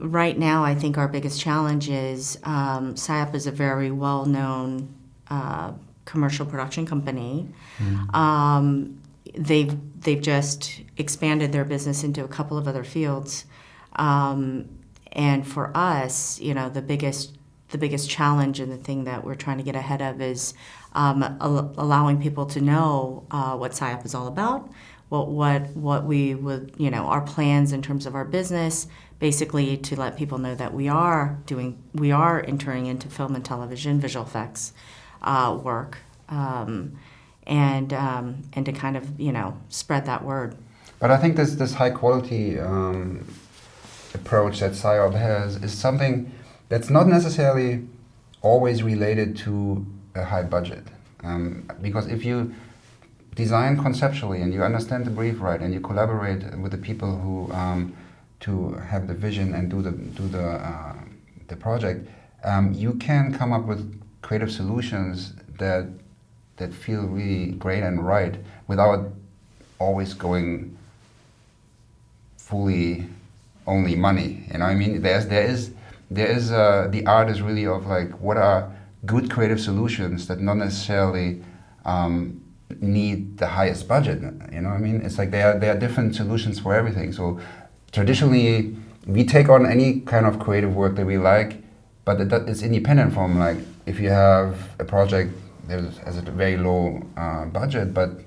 right now, I think our biggest challenge is Psyop is a very well-known commercial production company. They've just expanded their business into a couple of other fields, and for us, the biggest challenge and the thing that we're trying to get ahead of is allowing people to know what Psyop is all about, what we would, our plans in terms of our business, basically to let people know that we are entering into film and television, visual effects work, and to kind of, spread that word. But I think this high quality approach that Psyop has is something that's not necessarily always related to a high budget. Because if you design conceptually and you understand the brief right and you collaborate with the people who to have the vision and do the project, you can come up with creative solutions that feel really great and right without always going fully only money. You know what I mean? There is the art is really of like what are good creative solutions that not necessarily need the highest budget. You know what I mean? It's like there are different solutions for everything. So traditionally, we take on any kind of creative work that we like, but it's independent from like if you have a project that has a very low budget, but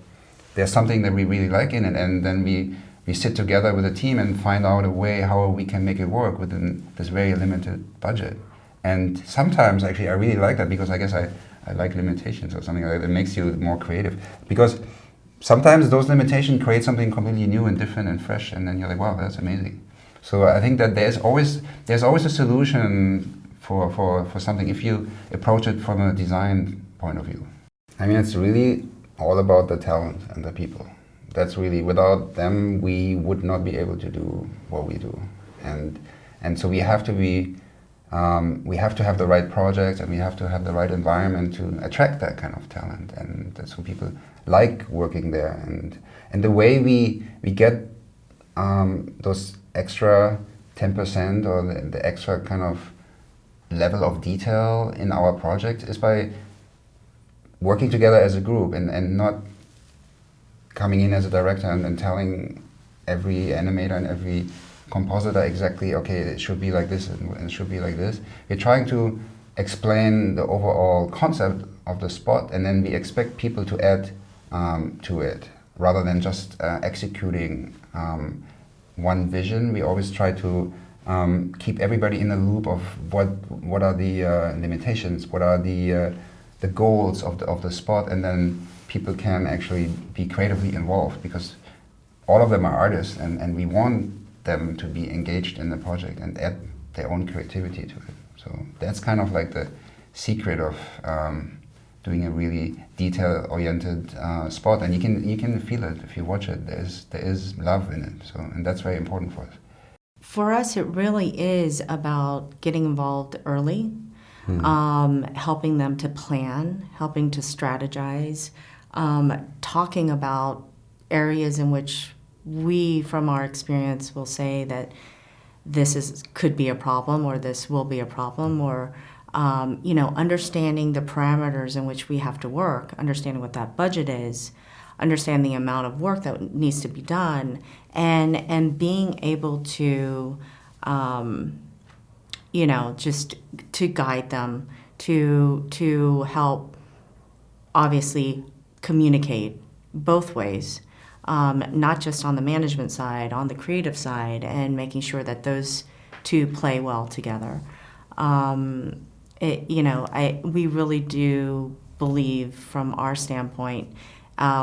there's something that we really like in it, and then we sit together with a team and find out a way how we can make it work within this very limited budget. And sometimes actually I really like that because I guess I like limitations or something like that. It makes you more creative because sometimes those limitations create something completely new and different and fresh, and then you're like, wow, that's amazing. So I think that there's always a solution for something if you approach it from a design point of view. I mean, it's really all about the talent and the people. That's really, without them, we would not be able to do what we do. And so we have to be, we have to have the right projects and we have to have the right environment to attract that kind of talent. And so people like working there. And the way we get those extra 10% or the extra kind of level of detail in our project is by working together as a group and not coming in as a director and telling every animator and every compositor exactly, okay, it should be like this and it should be like this. We're trying to explain the overall concept of the spot, and then we expect people to add to it rather than just executing one vision. We always try to keep everybody in the loop of what are the limitations, what are the goals of the spot, and then people can actually be creatively involved because all of them are artists and we want them to be engaged in the project and add their own creativity to it. So that's kind of like the secret of doing a really detail-oriented spot, and you can feel it if you watch it. There is love in it, so and that's very important for us. For us, it really is about getting involved early, helping them to plan, helping to strategize, talking about areas in which we, from our experience, will say that this could be a problem or this will be a problem, or understanding the parameters in which we have to work, understanding what that budget is, understand the amount of work that needs to be done, and being able to, just to guide them, to help, obviously, communicate both ways, not just on the management side, on the creative side, and making sure that those two play well together. We really do believe from our standpoint,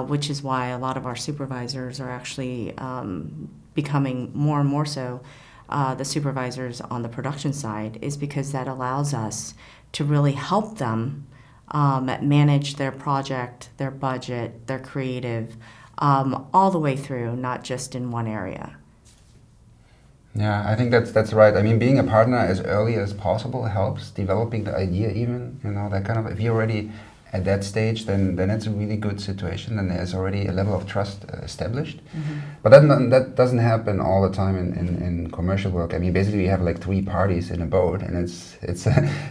which is why a lot of our supervisors are actually becoming more and more so the supervisors on the production side, is because that allows us to really help them manage their project, their budget, their creative, all the way through, not just in one area. Yeah, I think that's right. I mean, being a partner as early as possible helps. Developing the idea even, that kind of, if you already at that stage, then it's a really good situation, and there's already a level of trust established. But that doesn't happen all the time in commercial work. I mean, basically we have like 3 parties in a boat, and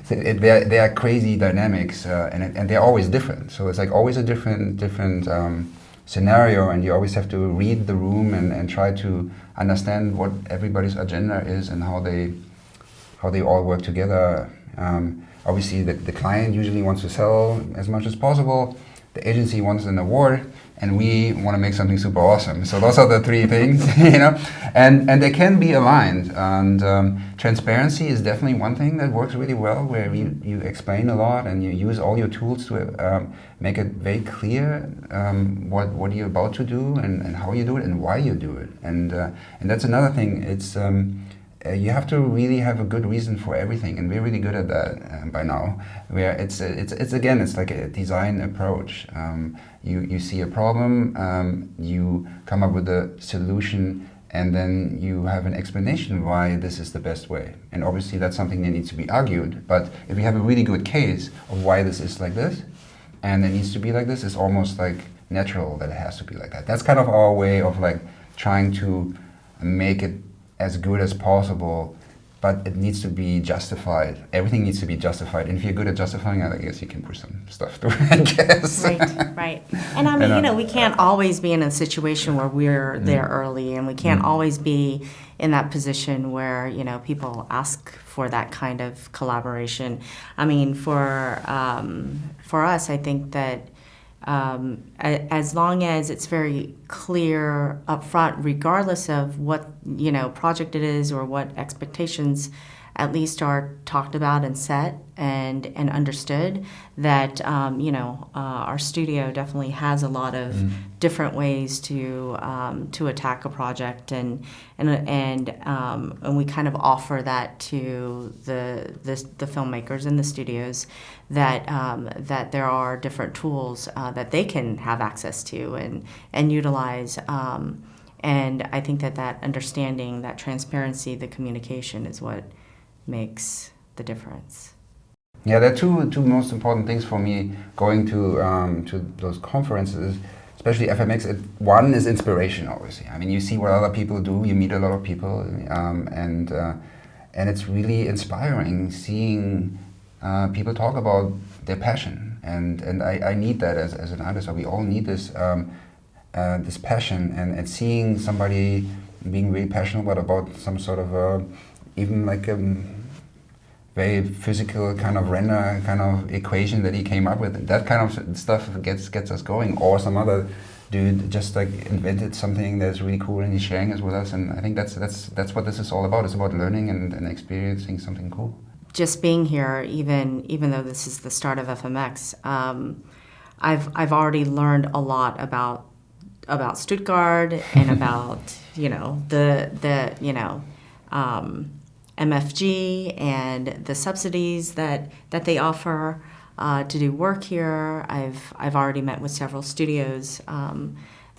there are crazy dynamics, and they're always different. So it's like always a different scenario, and you always have to read the room and try to understand what everybody's agenda is and how they all work together. Obviously, the client usually wants to sell as much as possible. The agency wants an award, and we want to make something super awesome. So those are the 3 things, you know, and they can be aligned. And transparency is definitely one thing that works really well, where you explain a lot and you use all your tools to make it very clear what you're about to do and how you do it and why you do it. And that's another thing. It's you have to really have a good reason for everything, and we're really good at that by now. Where it's again, it's like a design approach. You see a problem, you come up with a solution, and then you have an explanation why this is the best way. And obviously that's something that needs to be argued, but if you have a really good case of why this is like this, and it needs to be like this, it's almost like natural that it has to be like that. That's kind of our way of like trying to make it as good as possible, but it needs to be justified. Everything needs to be justified. And if you're good at justifying it, I guess you can push some stuff through, I guess. Right. And I mean, you know, we can't always be in a situation where we're there early, and we can't always be in that position where, you know, people ask for that kind of collaboration. I mean, for us, I think that as long as it's very clear up front, regardless of what, you know, project it is or what expectations at least are talked about and set and understood, that you know, our studio definitely has a lot of different ways to attack a project, and we kind of offer that to the filmmakers and the studios, that there are different tools that they can have access to and utilize. And I think that understanding, that transparency, the communication is what makes the difference. Yeah, there are two most important things for me going to those conferences, especially FMX. One is inspiration, obviously. I mean, you see what other people do, you meet a lot of people, and it's really inspiring seeing people talk about their passion, and I need that as an artist. So we all need this this passion, and seeing somebody being really passionate about some sort of even like a very physical kind of render kind of equation that he came up with. That kind of stuff gets us going. Or some other dude just like invented something that's really cool and he's sharing it with us. And I think that's what this is all about. It's about learning and experiencing something cool. Just being here, even though this is the start of FMX, I've already learned a lot about Stuttgart and about, you know, the you know, MFG and the subsidies that they offer to do work here. I've already met with several studios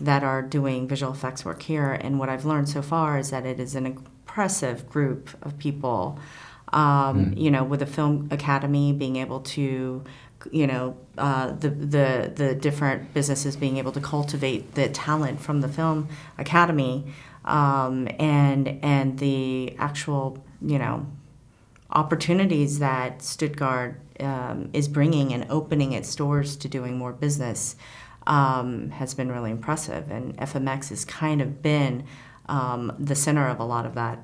that are doing visual effects work here, and what I've learned so far is that it is an impressive group of people. You know, with the Film Academy being able to, you know, the different businesses being able to cultivate the talent from the Film Academy, and the actual, you know, opportunities that Stuttgart is bringing and opening its doors to doing more business has been really impressive. And FMX has kind of been the center of a lot of that